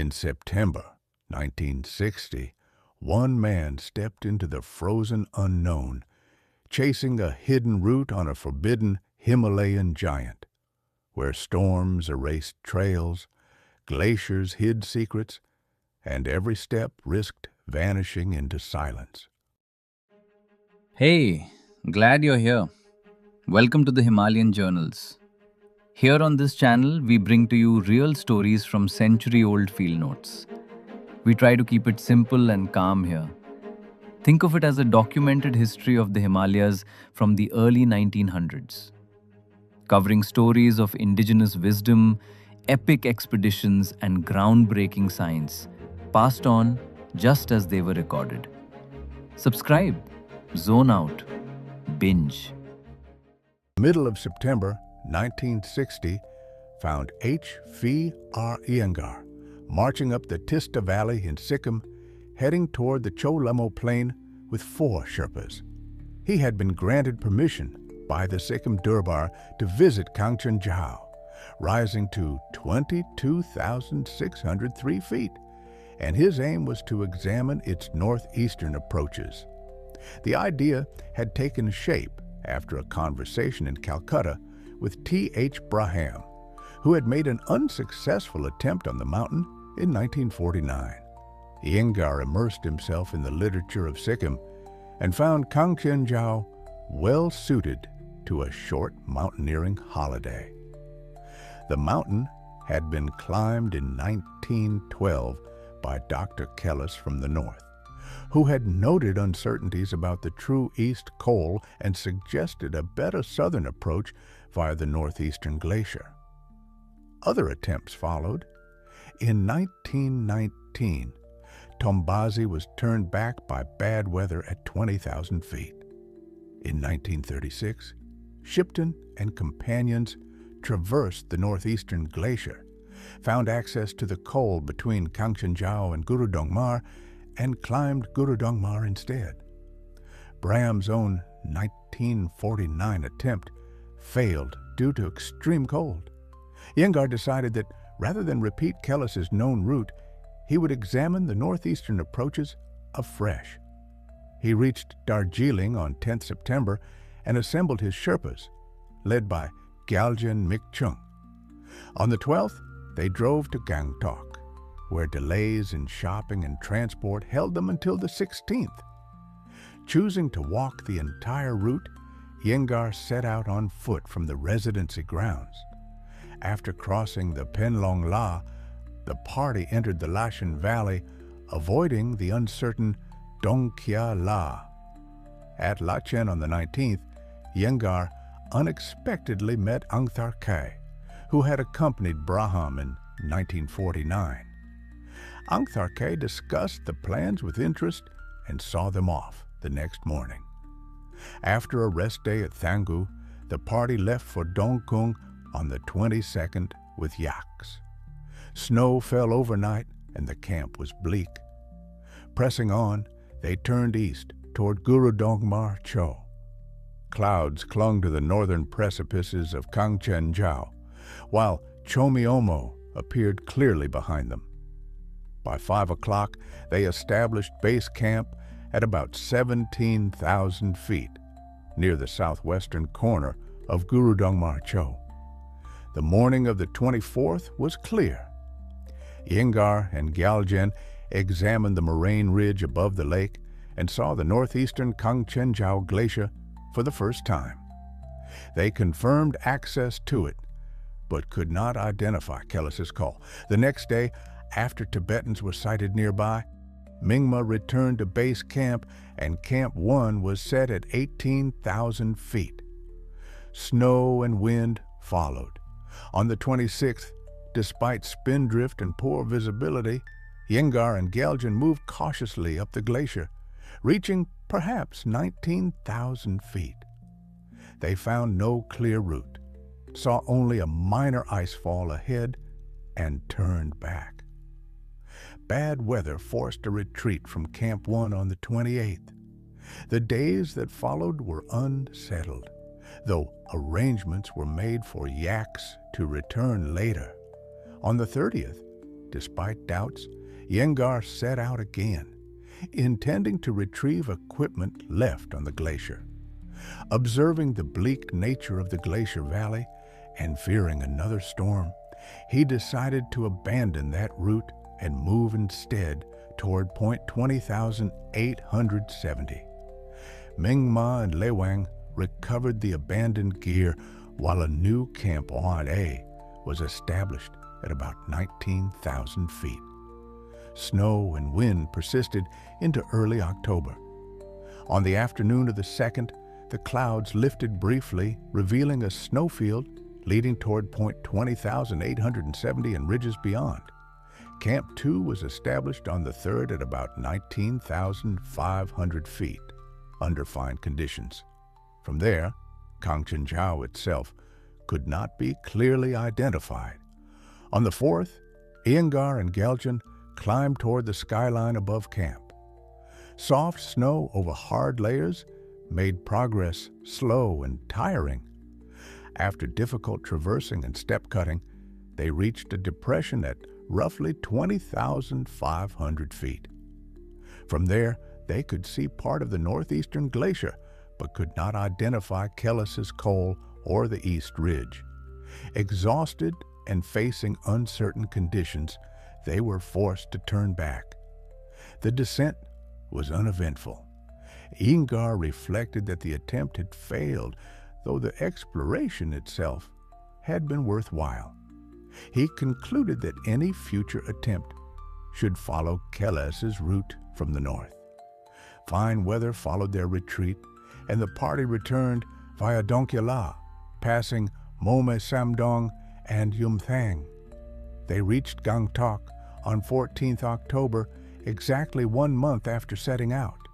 In September 1960, one man stepped into the frozen unknown, chasing a hidden route on a forbidden Himalayan giant, where storms erased trails, glaciers hid secrets, and every step risked vanishing into silence. Hey, glad you're here. Welcome to the Himalayan Journals. Here on this channel, we bring to you real stories from century old field notes. We try to keep it simple and calm here. Think of it as a documented history of the Himalayas from the early 1900s, covering stories of indigenous wisdom, epic expeditions, and groundbreaking science passed on just as they were recorded. Subscribe, zone out, binge. Middle of September 1960 found H.V.R. Iyengar marching up the Tista Valley in Sikkim, heading toward the Cholemo Plain with 4 Sherpas. He had been granted permission by the Sikkim Durbar to visit Kangchenjunga, rising to 22,603 feet, and his aim was to examine its northeastern approaches. The idea had taken shape after a conversation in Calcutta with T.H. Braham, who had made an unsuccessful attempt on the mountain in 1949. Iyengar immersed himself in the literature of Sikkim and found Kangchenjunga well suited to a short mountaineering holiday. The mountain had been climbed in 1912 by Dr. Kellis from the north, who had noted uncertainties about the true East Col and suggested a better southern approach via the northeastern glacier. Other attempts followed. In 1919, Tombazi was turned back by bad weather at 20,000 feet. In 1936, Shipton and companions traversed the northeastern glacier, found access to the col between Kangchenjunga and Guru Dongmar, and climbed Guru Dongmar instead. Braham's own 1949 attempt failed due to extreme cold. Iyengar decided that rather than repeat Kellis's known route, he would examine the northeastern approaches afresh. He reached Darjeeling on 10th September and assembled his Sherpas, led by Gyaltsen Mikchung. On the 12th, they drove to Gangtok, where delays in shopping and transport held them until the 16th. Choosing to walk the entire route, Iyengar set out on foot from the residency grounds. After crossing the Penlong La, the party entered the Lashan Valley, avoiding the uncertain Dongkya La. At Lachen on the 19th, Iyengar unexpectedly met Angthar Kay, who had accompanied Braham in 1949. Angthar Kay discussed the plans with interest and saw them off the next morning. After a rest day at Thangu, the party left for Dongkung on the 22nd with yaks. Snow fell overnight and the camp was bleak. Pressing on, they turned east toward Guru Dongmar Cho. Clouds clung to the northern precipices of Kangchenjunga, while Chomyomo appeared clearly behind them. By 5 o'clock, they established base camp at about 17,000 feet, near the southwestern corner of Guru Dongmar Cho. The morning of the 24th was clear. Iyengar and Gyaltsen examined the moraine ridge above the lake and saw the northeastern Kangchenjunga Glacier for the first time. They confirmed access to it, but could not identify Kellis's call. The next day, after Tibetans were sighted nearby, Mingma returned to base camp and Camp 1 was set at 18,000 feet. Snow and wind followed. On the 26th, despite spindrift and poor visibility, Iyengar and Gyaltsen moved cautiously up the glacier, reaching perhaps 19,000 feet. They found no clear route, saw only a minor icefall ahead, and turned back. Bad weather forced a retreat from Camp 1 on the 28th. The days that followed were unsettled, though arrangements were made for yaks to return later. On the 30th, Despite doubts, Yengar set out again, intending to retrieve equipment left on the glacier. Observing the bleak nature of the glacier valley and fearing another storm, he decided to abandon that route and move instead toward point 20,870. Mingma and Lewang recovered the abandoned gear while a new Camp 1A was established at about 19,000 feet. Snow and wind persisted into early October. On the afternoon of the 2nd, the clouds lifted briefly, revealing a snowfield leading toward point 20,870 and ridges beyond. Camp 2 was established on the 3rd at about 19,500 feet, under fine conditions. From there, Kangchenjiao itself could not be clearly identified. On the 4th, Iyengar and Geljan climbed toward the skyline above camp. Soft snow over hard layers made progress slow and tiring. After difficult traversing and step cutting, they reached a depression at roughly 20,500 feet. From there, they could see part of the northeastern glacier, but could not identify Kellis's col or the East Ridge. Exhausted and facing uncertain conditions, they were forced to turn back. The descent was uneventful. Iyengar reflected that the attempt had failed, though the exploration itself had been worthwhile. He concluded that any future attempt should follow Kellis's route from the north. Fine weather followed their retreat, and the party returned via Donkyala, passing Mome Samdong and Yumthang. They reached Gangtok on 14th October, exactly 1 month after setting out.